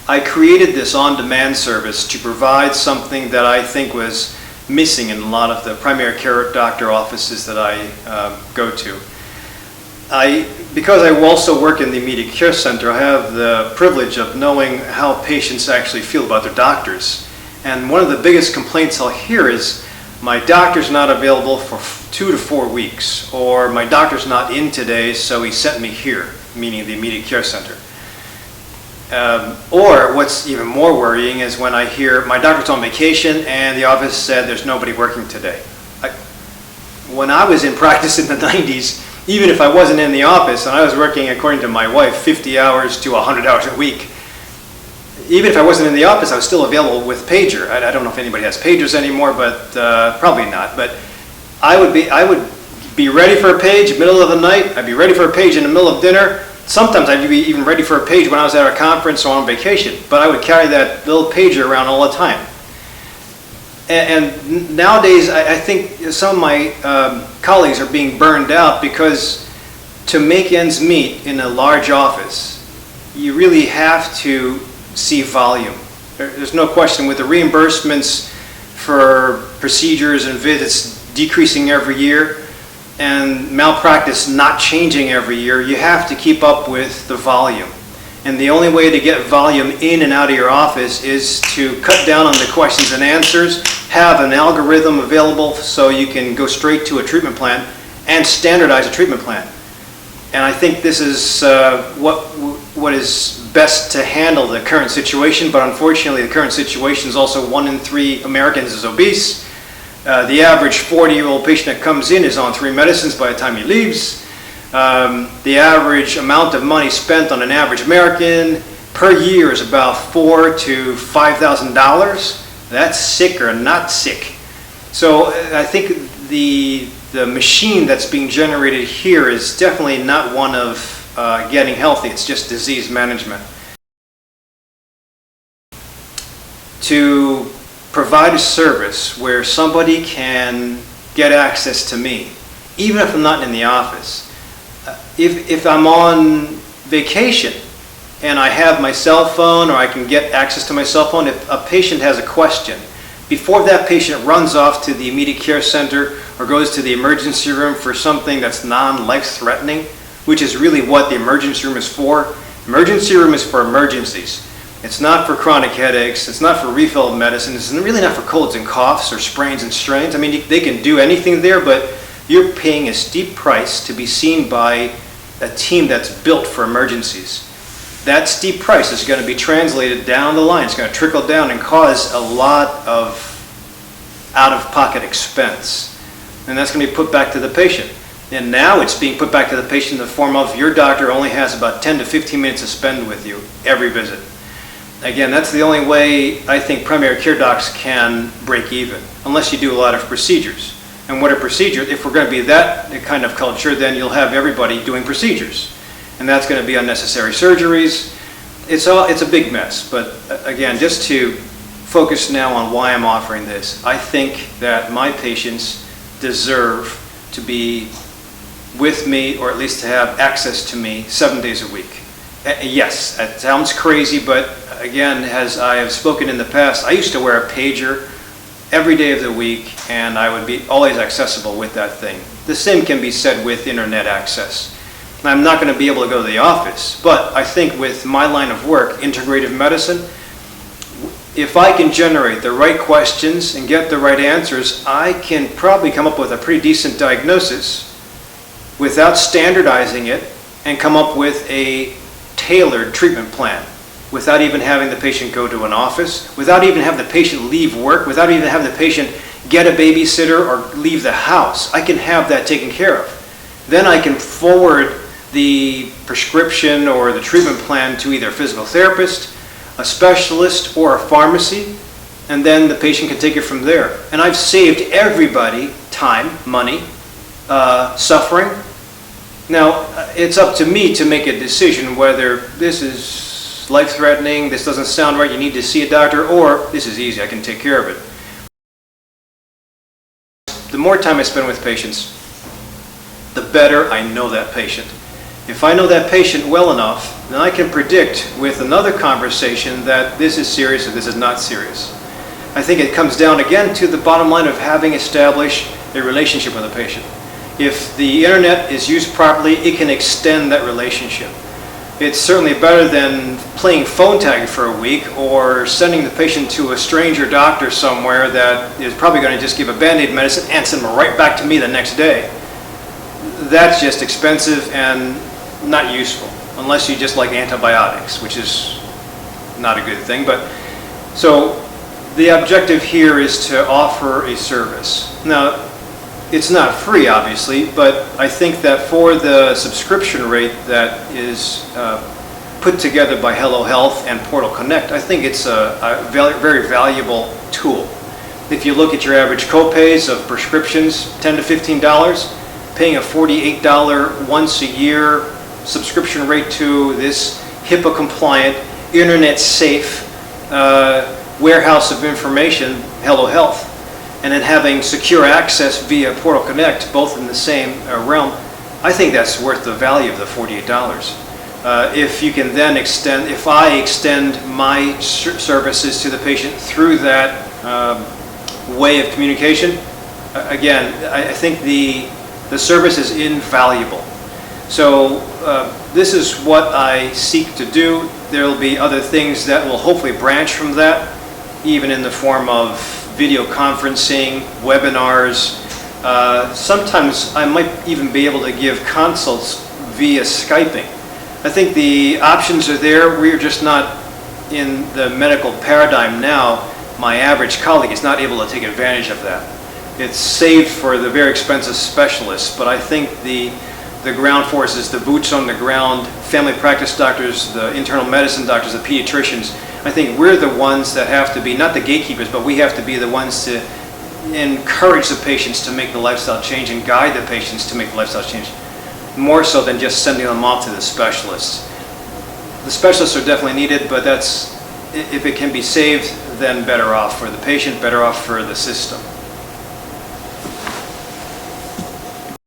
I created this on-demand service to provide something that I think was missing in a lot of the primary care doctor offices that I go to. Because I also work in the immediate care center, I have the privilege of knowing how patients actually feel about their doctors. And one of the biggest complaints I'll hear is, my doctor's not available for 2 to 4 weeks, or my doctor's not in today, so he sent me here, meaning the immediate care center. Or what's even more worrying is when I hear my doctor's on vacation and the office said there's nobody working today. When I was in practice in the 90s, even if I wasn't in the office and I was working, according to my wife, 50 hours to 100 hours a week, even if I wasn't in the office, I was still available with pager. I don't know if anybody has pagers anymore, but probably not. But I would be ready for a page middle of the night. I'd be ready for a page in the middle of dinner. Sometimes I'd be even ready for a page when I was at a conference or on vacation. But I would carry that little pager around all the time. And nowadays, I think some of my colleagues are being burned out because to make ends meet in a large office, you really have to see volume. There's no question with the reimbursements for procedures and visits decreasing every year and malpractice not changing every year, you have to keep up with the volume. And the only way to get volume in and out of your office is to cut down on the questions and answers, have an algorithm available so you can go straight to a treatment plan, and standardize a treatment plan. And I think this is what is best to handle the current situation, but unfortunately the current situation is also 1 in 3 Americans is obese. The average 40-year-old patient that comes in is on 3 medicines by the time he leaves. The average amount of money spent on an average American per year is about $4,000 to $5,000. That's sick or not sick. So I think the machine that's being generated here is definitely not one of getting healthy, it's just disease management. To provide a service where somebody can get access to me, even if I'm not in the office. If I'm on vacation and I have my cell phone or I can get access to my cell phone, if a patient has a question, before that patient runs off to the immediate care center or goes to the emergency room for something that's non-life-threatening, which is really what the emergency room is for. Emergency room is for emergencies. It's not for chronic headaches, it's not for refill medicine, it's really not for colds and coughs or sprains and strains. I mean, they can do anything there, but you're paying a steep price to be seen by a team that's built for emergencies. That steep price is going to be translated down the line. It's going to trickle down and cause a lot of out-of-pocket expense. And that's going to be put back to the patient. And now it's being put back to the patient in the form of your doctor only has about 10 to 15 minutes to spend with you every visit. Again, that's the only way I think primary care docs can break even, unless you do a lot of procedures. And what are procedures? If we're going to be that kind of culture, then you'll have everybody doing procedures. And that's going to be unnecessary surgeries. It's a big mess. But again, just to focus now on why I'm offering this, I think that my patients deserve to be with me, or at least to have access to me 7 days a week. Yes, that sounds crazy, but again, as I have spoken in the past, I used to wear a pager every day of the week, and I would be always accessible with that thing. The same can be said with internet access. I'm not going to be able to go to the office, but I think with my line of work, integrative medicine, if I can generate the right questions and get the right answers, I can probably come up with a pretty decent diagnosis without standardizing it and come up with a tailored treatment plan without even having the patient go to an office, without even having the patient leave work, without even having the patient get a babysitter or leave the house. I can have that taken care of. Then I can forward the prescription or the treatment plan to either a physical therapist, a specialist, or a pharmacy, and then the patient can take it from there. And I've saved everybody time, money, suffering. Now, it's up to me to make a decision whether this is life-threatening, this doesn't sound right, you need to see a doctor, or this is easy, I can take care of it. The more time I spend with patients, the better I know that patient. If I know that patient well enough, then I can predict with another conversation that this is serious or this is not serious. I think it comes down again to the bottom line of having established a relationship with a patient. If the internet is used properly, it can extend that relationship. It's certainly better than playing phone tag for a week or sending the patient to a stranger doctor somewhere that is probably going to just give a Band-Aid medicine and send them right back to me the next day. That's just expensive and not useful, unless you just like antibiotics, which is not a good thing. But so the objective here is to offer a service. Now, it's not free, obviously, but I think that for the subscription rate that is put together by Hello Health and Portal Connect, I think it's a very valuable tool. If you look at your average copays of prescriptions, $10 to $15, paying a $48 once a year subscription rate to this HIPAA-compliant, internet-safe warehouse of information, Hello Health, and then having secure access via Portal Connect, both in the same realm, I think that's worth the value of the $48. If you can then extend, if I extend my services to the patient through that way of communication, again, I think the service is invaluable. So this is what I seek to do. There will be other things that will hopefully branch from that, even in the form of video conferencing, webinars. Sometimes I might even be able to give consults via Skyping. I think the options are there. We're just not in the medical paradigm now. My average colleague is not able to take advantage of that. It's saved for the very expensive specialists, but I think the ground forces, the boots on the ground, family practice doctors, the internal medicine doctors, the pediatricians, I think we're the ones that have to be, not the gatekeepers, but we have to be the ones to encourage the patients to make the lifestyle change and guide the patients to make the lifestyle change, more so than just sending them off to the specialists. The specialists are definitely needed, but that's, if it can be saved, then better off for the patient, better off for the system.